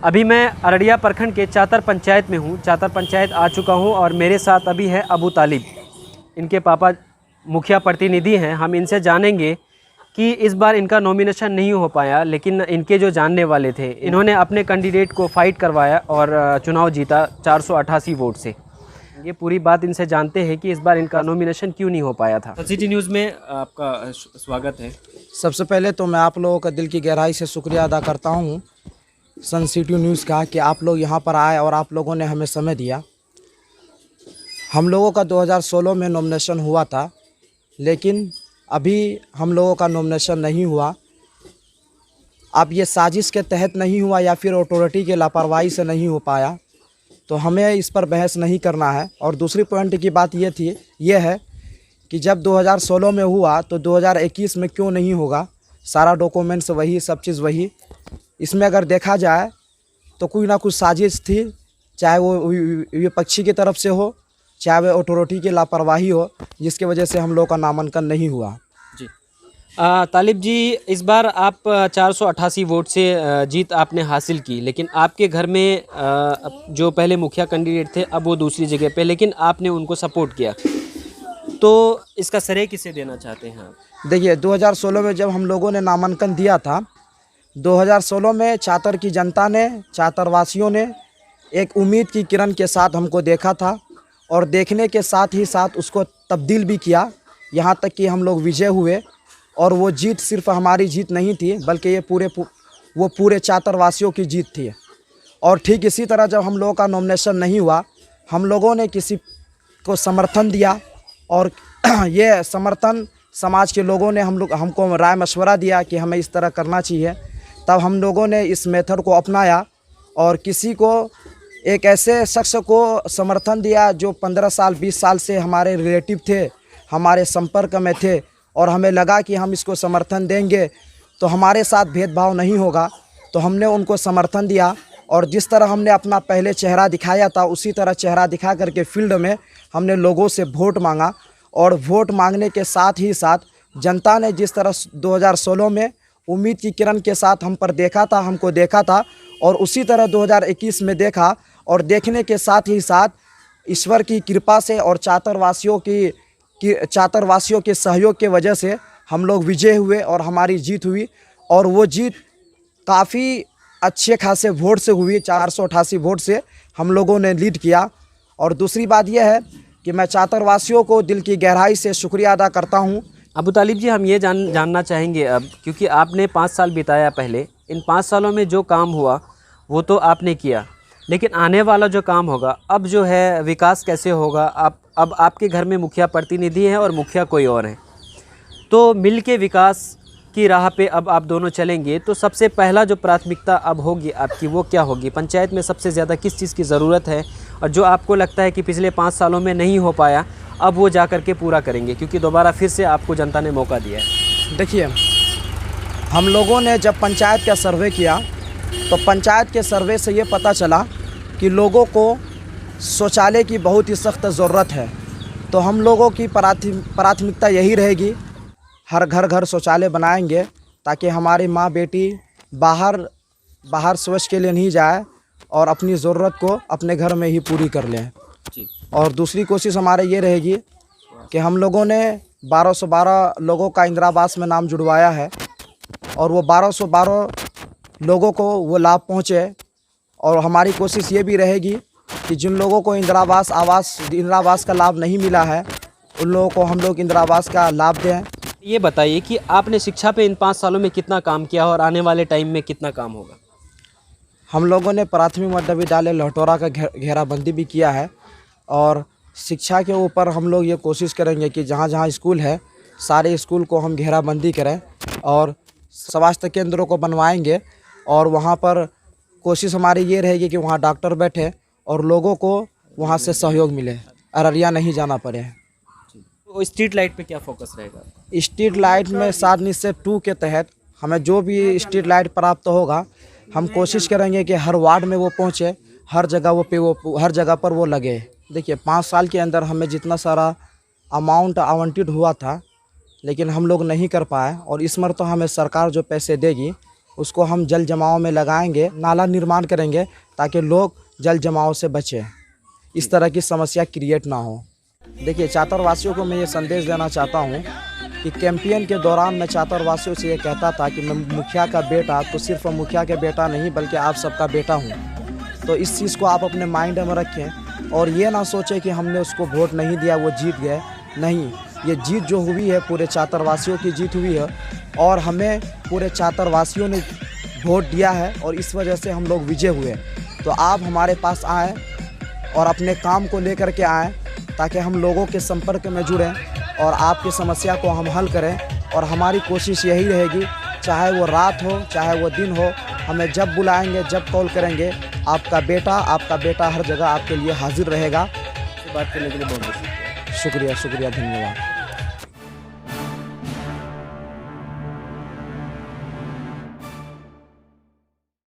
अभी मैं अररिया प्रखंड के चातर पंचायत में हूँ। चातर पंचायत आ चुका हूँ और मेरे साथ अभी है अबू तालिब। इनके पापा मुखिया प्रतिनिधि हैं। हम इनसे जानेंगे कि इस बार इनका नॉमिनेशन नहीं हो पाया, लेकिन इनके जो जानने वाले थे इन्होंने अपने कैंडिडेट को फाइट करवाया और चुनाव जीता 488 वोट से। ये पूरी बात इनसे जानते हैं कि इस बार इनका नॉमिनेशन क्यों नहीं हो पाया था। सिटी न्यूज़ में आपका स्वागत है। सबसे पहले तो मैं आप लोगों का दिल की गहराई से शुक्रिया अदा करता हूँ सन सिटी न्यूज़ का कि आप लोग यहाँ पर आए और आप लोगों ने हमें समय दिया। हम लोगों का 2016 में नॉमिनेशन हुआ था, लेकिन अभी हम लोगों का नॉमिनेशन नहीं हुआ। अब ये साजिश के तहत नहीं हुआ या फिर अथॉरिटी के लापरवाही से नहीं हो पाया, तो हमें इस पर बहस नहीं करना है। और दूसरी पॉइंट की बात ये है कि जब 2016 में हुआ तो 2021 में क्यों नहीं होगा। सारा डॉक्यूमेंट्स वही, सब चीज़ वही। इसमें अगर देखा जाए तो कोई ना कुछ साजिश थी, चाहे वो विपक्षी की तरफ से हो, चाहे वो अथॉरिटी की लापरवाही हो, जिसकी वजह से हम लोग का नामांकन नहीं हुआ। जी तालिब जी, इस बार आप 488 वोट से जीत आपने हासिल की, लेकिन आपके घर में जो पहले मुखिया कैंडिडेट थे अब वो दूसरी जगह पे, लेकिन आपने उनको सपोर्ट किया, तो इसका श्रेय किसे देना चाहते हैं आप? देखिए, 2016 में जब हम लोगों ने नामांकन दिया था, 2016 में चातर की जनता ने, चातर वासियों ने एक उम्मीद की किरण के साथ हमको देखा था और देखने के साथ ही साथ उसको तब्दील भी किया, यहाँ तक कि हम लोग विजय हुए। और वो जीत सिर्फ हमारी जीत नहीं थी, बल्कि ये पूरे चातर वासियों की जीत थी। और ठीक इसी तरह जब हम लोगों का नॉमिनेशन नहीं हुआ, हम लोगों ने किसी को समर्थन दिया और ये समर्थन समाज के लोगों ने हमको राय मशवरा दिया कि हमें इस तरह करना चाहिए। तब हम लोगों ने इस मेथड को अपनाया और किसी को, एक ऐसे शख्स को समर्थन दिया जो 15 साल 20 साल से हमारे रिलेटिव थे, हमारे संपर्क में थे, और हमें लगा कि हम इसको समर्थन देंगे तो हमारे साथ भेदभाव नहीं होगा, तो हमने उनको समर्थन दिया। और जिस तरह हमने अपना पहले चेहरा दिखाया था, उसी तरह चेहरा दिखा करके फील्ड में हमने लोगों से वोट मांगा। और वोट मांगने के साथ ही साथ जनता ने जिस तरह 2016 में उम्मीद की किरण के साथ हमको देखा था, और उसी तरह 2021 में देखा। और देखने के साथ ही साथ ईश्वर की कृपा से और चातर वासियों के सहयोग के वजह से हम लोग विजय हुए और हमारी जीत हुई। और वो जीत काफ़ी अच्छे खासे वोट से हुई, 488 वोट से हम लोगों ने लीड किया। और दूसरी बात यह है कि मैं चातर वासियों को दिल की गहराई से शुक्रिया अदा करता हूँ। अबू तालिब जी, हम ये जानना चाहेंगे अब, क्योंकि आपने 5 साल बिताया पहले, इन 5 सालों में जो काम हुआ वो तो आपने किया, लेकिन आने वाला जो काम होगा अब जो है, विकास कैसे होगा? अब आपके घर में मुखिया प्रतिनिधि हैं और मुखिया कोई और हैं, तो मिल के विकास की राह पे अब आप दोनों चलेंगे, तो सबसे पहला जो प्राथमिकता अब होगी आपकी, वो क्या होगी? पंचायत में सबसे ज़्यादा किस चीज़ की ज़रूरत है, और जो आपको लगता है कि पिछले 5 सालों में नहीं हो पाया, अब वो जा कर के पूरा करेंगे, क्योंकि दोबारा फिर से आपको जनता ने मौका दिया है? देखिए, हम लोगों ने जब पंचायत का सर्वे किया तो पंचायत के सर्वे से ये पता चला कि लोगों को शौचालय की बहुत ही सख्त ज़रूरत है। तो हम लोगों की प्राथमिकता यही रहेगी, हर घर शौचालय बनाएंगे, ताकि हमारी माँ बेटी बाहर शौच के लिए नहीं जाए और अपनी ज़रूरत को अपने घर में ही पूरी कर लें। और दूसरी कोशिश हमारे ये रहेगी कि हम लोगों ने 1212 लोगों का इंदिरा आवास में नाम जुड़वाया है, और वो 1212 लोगों को वो लाभ पहुँचे। और हमारी कोशिश ये भी रहेगी कि जिन लोगों को इंदिरा आवास का लाभ नहीं मिला है, उन लोगों को हम लोग इंदिरा आवास का लाभ दें। ये बताइए कि आपने शिक्षा पे इन 5 सालों में कितना काम किया और आने वाले टाइम में कितना काम होगा? हम लोगों ने प्राथमिक मध्य विद्यालय लहटौरा का घेराबंदी भी किया है, और शिक्षा के ऊपर हम लोग ये कोशिश करेंगे कि जहाँ जहाँ स्कूल है, सारे स्कूल को हम घेराबंदी करें और स्वास्थ्य केंद्रों को बनवाएंगे। और वहाँ पर कोशिश हमारी ये रहेगी कि वहाँ डॉक्टर बैठे और लोगों को वहाँ से सहयोग मिले, अररिया नहीं जाना पड़े। तो स्ट्रीट लाइट पे क्या फोकस रहेगा? स्ट्रीट लाइट में 7 निश्चय 2 के तहत हमें जो भी स्ट्रीट लाइट प्राप्त होगा, हम कोशिश करेंगे कि हर वार्ड में वो पहुँचे, हर जगह पर वो लगे। देखिए, 5 साल के अंदर हमें जितना सारा अमाउंट आवंटित हुआ था, लेकिन हम लोग नहीं कर पाए, और इस मर तो हमें सरकार जो पैसे देगी उसको हम जल जमाव में लगाएंगे, नाला निर्माण करेंगे ताकि लोग जल जमाव से बचें, इस तरह की समस्या क्रिएट ना हो। देखिए, चातरवासियों को मैं ये संदेश देना चाहता हूँ कि कैंपेन के दौरान मैं चातरवासियों से ये कहता था कि मैं मुखिया का बेटा तो सिर्फ मुखिया के बेटा नहीं बल्कि आप सबका बेटा हूँ। तो इस चीज़ को आप अपने माइंड में रखें और ये ना सोचें कि हमने उसको वोट नहीं दिया वो जीत गए। नहीं, ये जीत जो हुई है पूरे चातरवासियों की जीत हुई है और हमें पूरे चातरवासियों ने वोट दिया है और इस वजह से हम लोग विजय हुए। तो आप हमारे पास आएँ और अपने काम को लेकर के आएँ ताकि हम लोगों के संपर्क में जुड़ें और आपकी समस्या को हम हल करें। और हमारी कोशिश यही रहेगी, चाहे वो रात हो चाहे वो दिन हो, हमें जब बुलाएंगे जब कॉल करेंगे, आपका बेटा हर जगह आपके लिए हाजिर रहेगा। बात करने के लिए बहुत बहुत शुक्रिया, धन्यवाद।